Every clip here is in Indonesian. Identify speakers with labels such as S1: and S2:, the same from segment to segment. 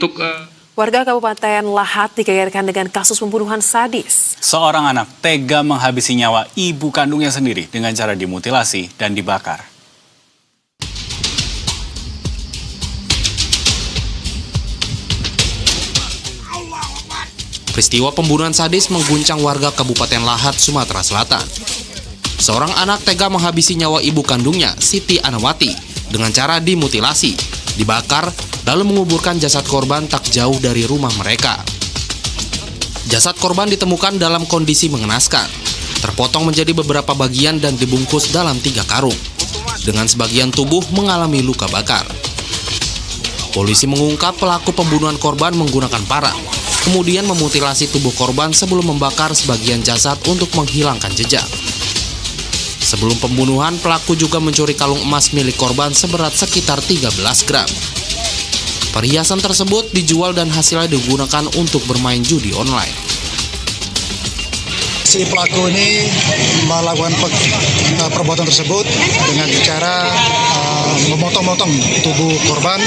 S1: Untuk
S2: Warga Kabupaten Lahat digegerkan dengan kasus pembunuhan sadis.
S3: Seorang anak tega menghabisi nyawa ibu kandungnya sendiri dengan cara dimutilasi dan dibakar.
S4: Peristiwa pembunuhan sadis mengguncang warga Kabupaten Lahat, Sumatera Selatan. Seorang anak tega menghabisi nyawa ibu kandungnya, Siti Anawati, dengan cara dimutilasi, dibakar, lalu menguburkan jasad korban tak jauh dari rumah mereka. Jasad korban ditemukan dalam kondisi mengenaskan, terpotong menjadi beberapa bagian dan dibungkus dalam 3 karung, dengan sebagian tubuh mengalami luka bakar. Polisi mengungkap pelaku pembunuhan korban menggunakan parang, kemudian memutilasi tubuh korban sebelum membakar sebagian jasad untuk menghilangkan jejak. Sebelum pembunuhan, pelaku juga mencuri kalung emas milik korban seberat sekitar 13 gram. Perhiasan tersebut dijual dan hasilnya digunakan untuk bermain judi online.
S5: Si pelaku ini melakukan perbuatan tersebut dengan cara memotong-motong tubuh korban.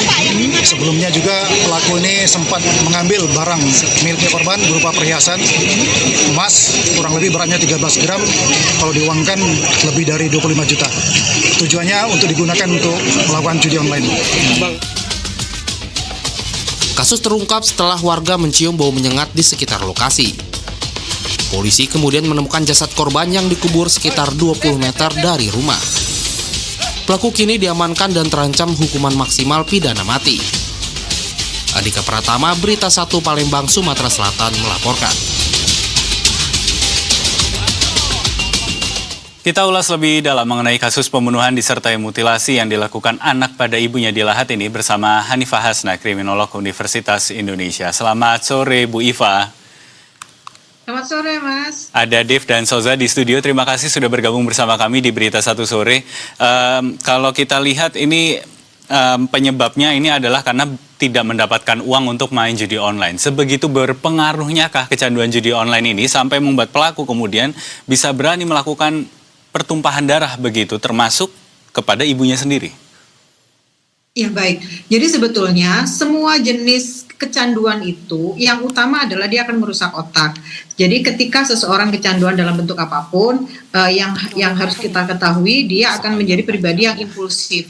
S5: Sebelumnya juga pelaku ini sempat mengambil barang milik korban berupa perhiasan emas kurang lebih beratnya 13 gram, kalau diuangkan lebih dari 25 juta. Tujuannya untuk digunakan untuk melakukan judi online.
S4: Kasus terungkap setelah warga mencium bau menyengat di sekitar lokasi. Polisi kemudian menemukan jasad korban yang dikubur sekitar 20 meter dari rumah. Pelaku kini diamankan dan terancam hukuman maksimal pidana mati. Andika Pratama, Berita 1 Palembang, Sumatera Selatan melaporkan.
S3: Kita ulas lebih dalam mengenai kasus pembunuhan disertai mutilasi yang dilakukan anak pada ibunya di Lahat ini bersama Hanifah Hasna, kriminolog Universitas Indonesia. Selamat sore, Bu Iva.
S6: Selamat sore, Mas.
S3: Ada Dev dan Soza di studio. Terima kasih sudah bergabung bersama kami di Berita 1 Sore. Kalau kita lihat ini penyebabnya ini adalah karena tidak mendapatkan uang untuk main judi online. Sebegitu berpengaruhnya kah kecanduan judi online ini sampai membuat pelaku kemudian bisa berani melakukan pertumpahan darah begitu, termasuk kepada ibunya sendiri?
S6: Ya, baik. Jadi sebetulnya semua jenis kecanduan itu yang utama adalah dia akan merusak otak. Jadi ketika seseorang kecanduan dalam bentuk apapun, yang harus kita ketahui, dia akan menjadi pribadi yang impulsif.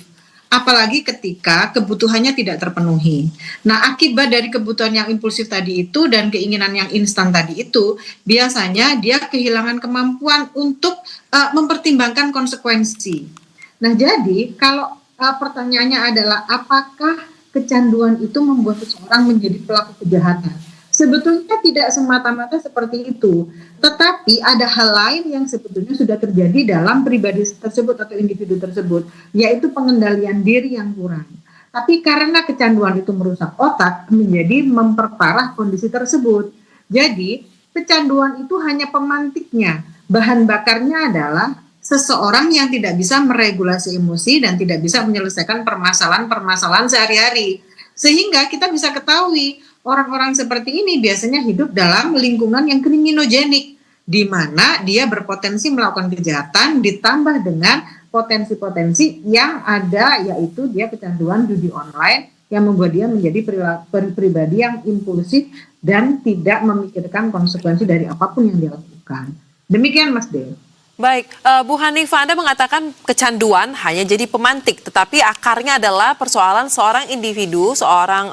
S6: Apalagi ketika kebutuhannya tidak terpenuhi. Nah, akibat dari kebutuhan yang impulsif tadi itu dan keinginan yang instan tadi itu, biasanya dia kehilangan kemampuan untuk mempertimbangkan konsekuensi. Nah, jadi kalau pertanyaannya adalah apakah kecanduan itu membuat seseorang menjadi pelaku kejahatan? Sebetulnya tidak semata-mata seperti itu, tetapi ada hal lain yang sebetulnya sudah terjadi dalam pribadi tersebut atau individu tersebut, yaitu pengendalian diri yang kurang. Tapi karena kecanduan itu merusak otak, menjadi memperparah kondisi tersebut. Jadi kecanduan itu hanya pemantiknya, bahan bakarnya adalah seseorang yang tidak bisa meregulasi emosi dan tidak bisa menyelesaikan permasalahan-permasalahan sehari-hari. Sehingga kita bisa ketahui orang-orang seperti ini biasanya hidup dalam lingkungan yang kriminogenik, di mana dia berpotensi melakukan kejahatan ditambah dengan potensi-potensi yang ada, yaitu dia kecanduan judi online yang membuat dia menjadi pribadi yang impulsif dan tidak memikirkan konsekuensi dari apapun yang dia lakukan. Demikian, Mas Dev.
S2: Baik, Bu Hanifah, Anda mengatakan kecanduan hanya jadi pemantik, tetapi akarnya adalah persoalan seorang individu, seorang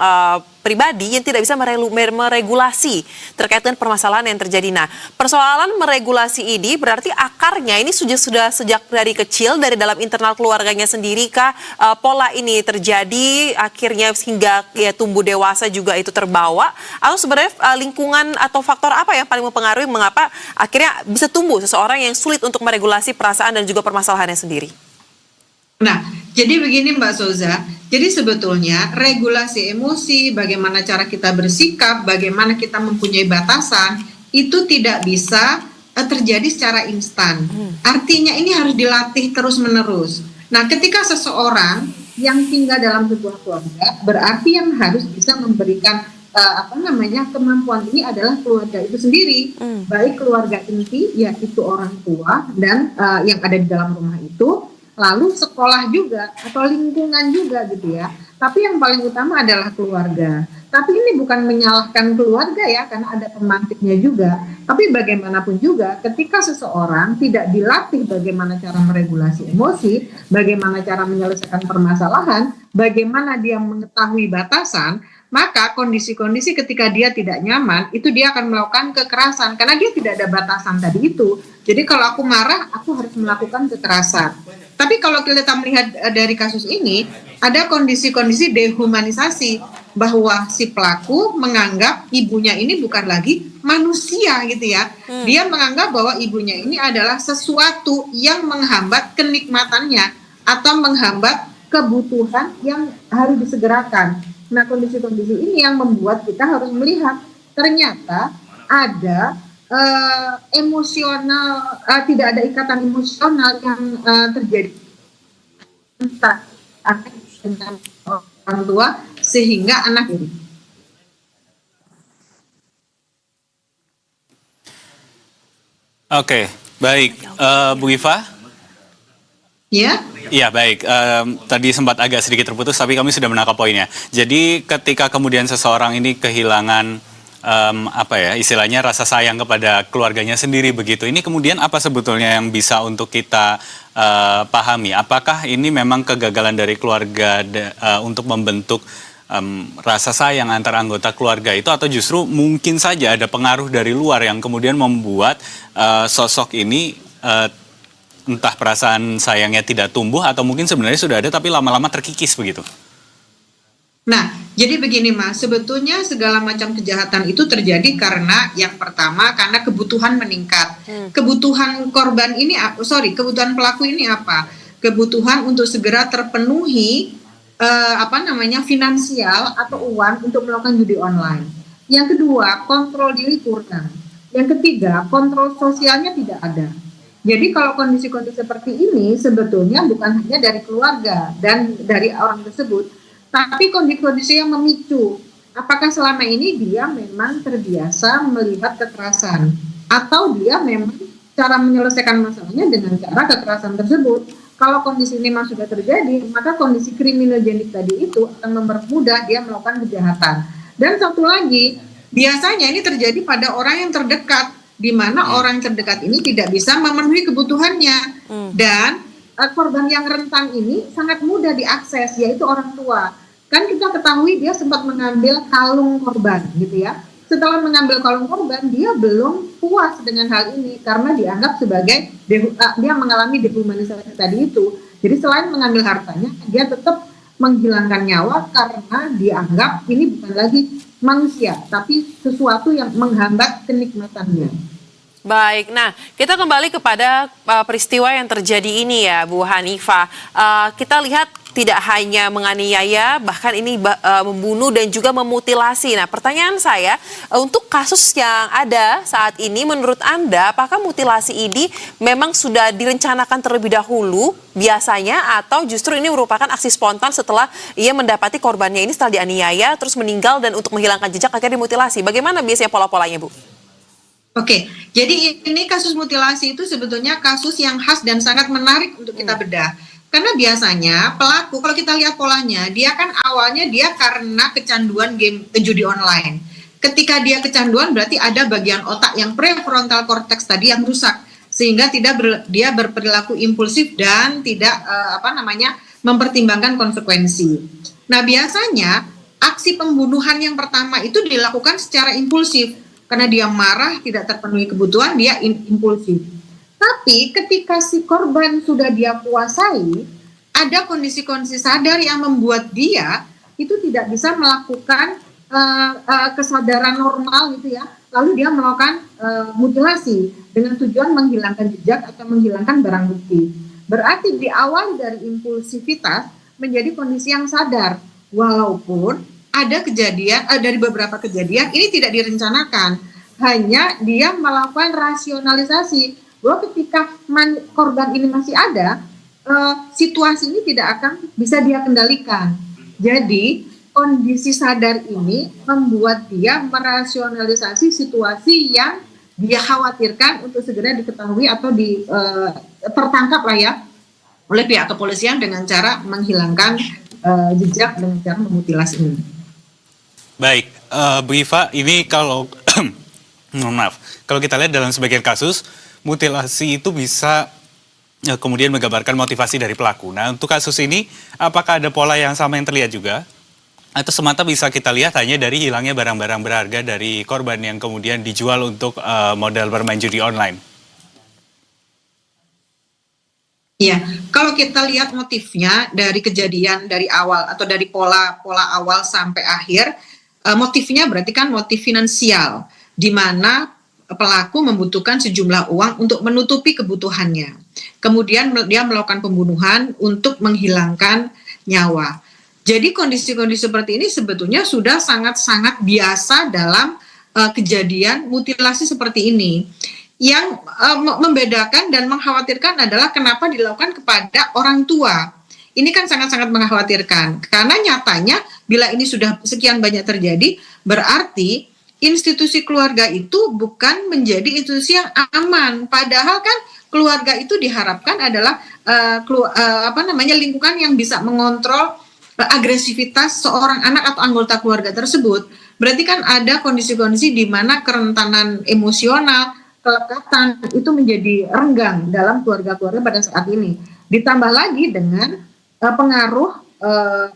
S2: pribadi yang tidak bisa meregulasi terkait dengan permasalahan yang terjadi. Nah, persoalan meregulasi ini berarti akarnya ini sudah sejak dari kecil, dari dalam internal keluarganya sendiri kah pola ini terjadi akhirnya hingga ya tumbuh dewasa juga itu terbawa, atau sebenarnya lingkungan atau faktor apa yang paling mempengaruhi mengapa akhirnya bisa tumbuh seseorang yang sulit untuk meregulasi perasaan dan juga permasalahannya sendiri?
S6: Nah, jadi begini Mbak Soza, jadi sebetulnya regulasi emosi, bagaimana cara kita bersikap, bagaimana kita mempunyai batasan, itu tidak bisa terjadi secara instan. Artinya ini harus dilatih terus-menerus. Nah, ketika seseorang yang tinggal dalam sebuah keluarga, berarti yang harus bisa memberikan kemampuan ini adalah keluarga itu sendiri, baik keluarga inti, yaitu orang tua dan yang ada di dalam rumah itu, lalu sekolah juga atau lingkungan juga gitu ya. Tapi yang paling utama adalah keluarga. Tapi ini bukan menyalahkan keluarga ya, karena ada pemantiknya juga. Tapi bagaimanapun juga, ketika seseorang tidak dilatih bagaimana cara meregulasi emosi, bagaimana cara menyelesaikan permasalahan, bagaimana dia mengetahui batasan, maka kondisi-kondisi ketika dia tidak nyaman, itu dia akan melakukan kekerasan, karena dia tidak ada batasan tadi itu. Jadi kalau aku marah, aku harus melakukan kekerasan. Tapi kalau kita melihat dari kasus ini, ada kondisi-kondisi dehumanisasi, bahwa si pelaku menganggap ibunya ini bukan lagi manusia gitu ya. Dia menganggap bahwa ibunya ini adalah sesuatu yang menghambat kenikmatannya atau menghambat kebutuhan yang harus disegerakan. Nah, kondisi-kondisi ini yang membuat kita harus melihat ternyata ada emosional, tidak ada ikatan emosional yang terjadi entah dengan orang tua sehingga anak ini.
S3: Oke, baik. Bu Giva?
S6: Ya.
S3: Iya, baik. Tadi sempat agak sedikit terputus, tapi kami sudah menangkap poinnya. Jadi ketika kemudian seseorang ini kehilangan istilahnya rasa sayang kepada keluarganya sendiri begitu. Ini kemudian apa sebetulnya yang bisa untuk kita pahami? Apakah ini memang kegagalan dari keluarga untuk membentuk rasa sayang antar anggota keluarga itu, atau justru mungkin saja ada pengaruh dari luar yang kemudian membuat sosok ini entah perasaan sayangnya tidak tumbuh atau mungkin sebenarnya sudah ada tapi lama-lama terkikis begitu?
S6: Nah, jadi begini Mas, sebetulnya segala macam kejahatan itu terjadi karena yang pertama karena kebutuhan meningkat. Kebutuhan korban ini, kebutuhan pelaku ini apa? Kebutuhan untuk segera terpenuhi finansial atau uang untuk melakukan judi online. Yang kedua, kontrol diri kurang. Yang ketiga, kontrol sosialnya tidak ada. Jadi kalau kondisi-kondisi seperti ini sebetulnya bukan hanya dari keluarga dan dari orang tersebut, tapi kondisi-kondisi yang memicu. Apakah selama ini dia memang terbiasa melihat kekerasan, atau dia memang cara menyelesaikan masalahnya dengan cara kekerasan tersebut. Kalau kondisi ini memang sudah terjadi, maka kondisi kriminogenik tadi itu akan mempermudah dia melakukan kejahatan. Dan satu lagi, biasanya ini terjadi pada orang yang terdekat, di mana orang terdekat ini tidak bisa memenuhi kebutuhannya. Dan korban yang rentan ini sangat mudah diakses, yaitu orang tua. Kan kita ketahui dia sempat mengambil kalung korban gitu ya. Setelah mengambil kalung korban, dia belum puas dengan hal ini karena dianggap sebagai dia mengalami dehumanisasi tadi itu. Jadi selain mengambil hartanya, dia tetap menghilangkan nyawa karena dianggap ini bukan lagi manusia, tapi sesuatu yang menghambat kenikmatannya.
S2: Baik, nah kita kembali kepada peristiwa yang terjadi ini ya Bu Hanifah. Kita lihat tidak hanya menganiaya, bahkan ini membunuh dan juga memutilasi. Nah pertanyaan saya, untuk kasus yang ada saat ini menurut Anda, apakah mutilasi ini memang sudah direncanakan terlebih dahulu biasanya, atau justru ini merupakan aksi spontan setelah ia mendapati korbannya ini setelah dianiaya, terus meninggal dan untuk menghilangkan jejak akhirnya dimutilasi? Bagaimana biasanya pola-polanya Bu?
S6: Oke, jadi ini kasus mutilasi itu sebetulnya kasus yang khas dan sangat menarik untuk kita bedah. Karena biasanya pelaku, kalau kita lihat polanya, dia kan awalnya dia karena kecanduan game judi online. Ketika dia kecanduan berarti ada bagian otak yang prefrontal cortex tadi yang rusak, sehingga dia berperilaku impulsif dan tidak mempertimbangkan konsekuensi. Nah biasanya aksi pembunuhan yang pertama itu dilakukan secara impulsif. Karena dia marah, tidak terpenuhi kebutuhan, dia impulsif. Tapi ketika si korban sudah dia kuasai, ada kondisi-kondisi sadar yang membuat dia itu tidak bisa melakukan kesadaran normal gitu ya. Lalu dia melakukan mutilasi dengan tujuan menghilangkan jejak atau menghilangkan barang bukti. Berarti di awal dari impulsivitas menjadi kondisi yang sadar. Walaupun ada kejadian, dari beberapa kejadian ini tidak direncanakan, hanya dia melakukan rasionalisasi bahwa ketika korban ini masih ada, situasi ini tidak akan bisa dia kendalikan. Jadi kondisi sadar ini membuat dia merasionalisasi situasi yang dia khawatirkan untuk segera diketahui atau tertangkap lah ya oleh pihak kepolisian dengan cara menghilangkan jejak dengan cara memutilasi ini.
S3: Baik, Bu Iva, ini kalau mohon maaf, kalau kita lihat dalam sebagian kasus mutilasi itu bisa kemudian menggambarkan motivasi dari pelaku. Nah, untuk kasus ini, apakah ada pola yang sama yang terlihat juga? Atau semata bisa kita lihat hanya dari hilangnya barang-barang berharga dari korban yang kemudian dijual untuk modal bermain judi online?
S6: Iya, kalau kita lihat motifnya dari kejadian dari awal atau dari pola awal sampai akhir, motifnya berarti kan motif finansial, di mana pelaku membutuhkan sejumlah uang untuk menutupi kebutuhannya. Kemudian dia melakukan pembunuhan untuk menghilangkan nyawa. Jadi kondisi-kondisi seperti ini sebetulnya sudah sangat-sangat biasa dalam kejadian mutilasi seperti ini. Yang membedakan dan mengkhawatirkan adalah kenapa dilakukan kepada orang tua. Ini kan sangat-sangat mengkhawatirkan. Karena nyatanya bila ini sudah sekian banyak terjadi, berarti institusi keluarga itu bukan menjadi institusi yang aman. Padahal kan keluarga itu diharapkan adalah lingkungan yang bisa mengontrol agresivitas seorang anak atau anggota keluarga tersebut. Berarti kan ada kondisi-kondisi di mana kerentanan emosional, kelekatan itu menjadi renggang dalam keluarga-keluarga pada saat ini. Ditambah lagi dengan pengaruh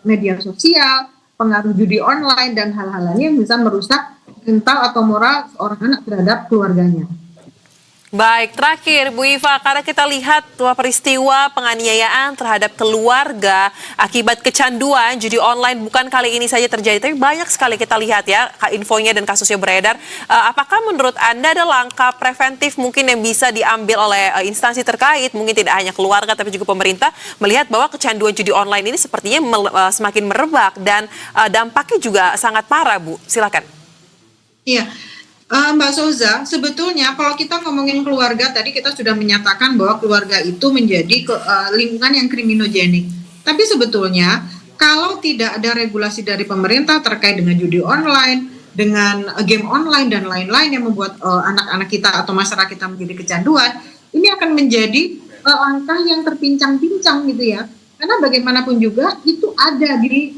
S6: media sosial, pengaruh judi online dan hal-hal lain yang bisa merusak mental atau moral seorang anak terhadap keluarganya.
S2: Baik, terakhir Bu Iva, karena kita lihat peristiwa penganiayaan terhadap keluarga akibat kecanduan judi online bukan kali ini saja terjadi, tapi banyak sekali kita lihat ya infonya dan kasusnya beredar. Apakah menurut Anda ada langkah preventif mungkin yang bisa diambil oleh instansi terkait, mungkin tidak hanya keluarga tapi juga pemerintah, melihat bahwa kecanduan judi online ini sepertinya semakin merebak dan dampaknya juga sangat parah, Bu? Silakan.
S6: Iya. Mbak Souza, sebetulnya kalau kita ngomongin keluarga, tadi kita sudah menyatakan bahwa keluarga itu menjadi lingkungan yang kriminogenik. Tapi sebetulnya kalau tidak ada regulasi dari pemerintah terkait dengan judi online, dengan game online dan lain-lain yang membuat anak-anak kita atau masyarakat kita menjadi kecanduan, ini akan menjadi langkah yang terpincang-pincang gitu ya. Karena bagaimanapun juga itu ada di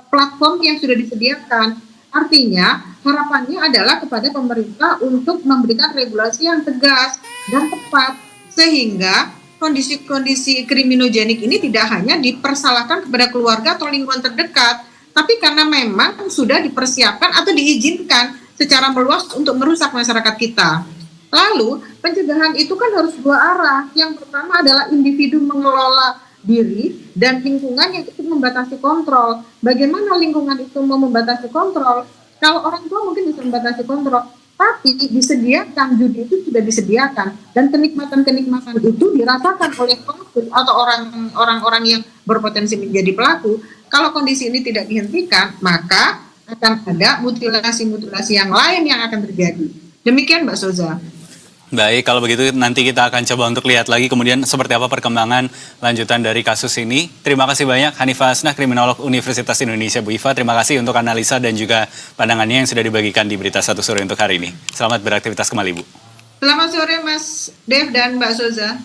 S6: platform yang sudah disediakan. Artinya harapannya adalah kepada pemerintah untuk memberikan regulasi yang tegas dan tepat sehingga kondisi-kondisi kriminogenik ini tidak hanya dipersalahkan kepada keluarga atau lingkungan terdekat, tapi karena memang sudah dipersiapkan atau diizinkan secara meluas untuk merusak masyarakat kita. Lalu pencegahan itu kan harus dua arah. Yang pertama adalah individu mengelola diri dan lingkungan yang ikut membatasi kontrol. Bagaimana lingkungan itu mau membatasi kontrol? Kalau orang tua mungkin bisa membatasi kontrol, tapi disediakan, judi itu sudah disediakan dan kenikmatan-kenikmatan itu dirasakan oleh pelaku atau orang-orang yang berpotensi menjadi pelaku. Kalau kondisi ini tidak dihentikan, maka akan ada mutilasi-mutilasi yang lain yang akan terjadi. Demikian Mbak Souza.
S3: Baik, kalau begitu nanti kita akan coba untuk lihat lagi kemudian seperti apa perkembangan lanjutan dari kasus ini. Terima kasih banyak Hanifah Hasnah, kriminolog Universitas Indonesia. Bu Iva, terima kasih untuk analisa dan juga pandangannya yang sudah dibagikan di Berita Satu Sore untuk hari ini. Selamat beraktivitas kembali, Bu.
S6: Selamat sore Mas Dev dan Mbak Souza.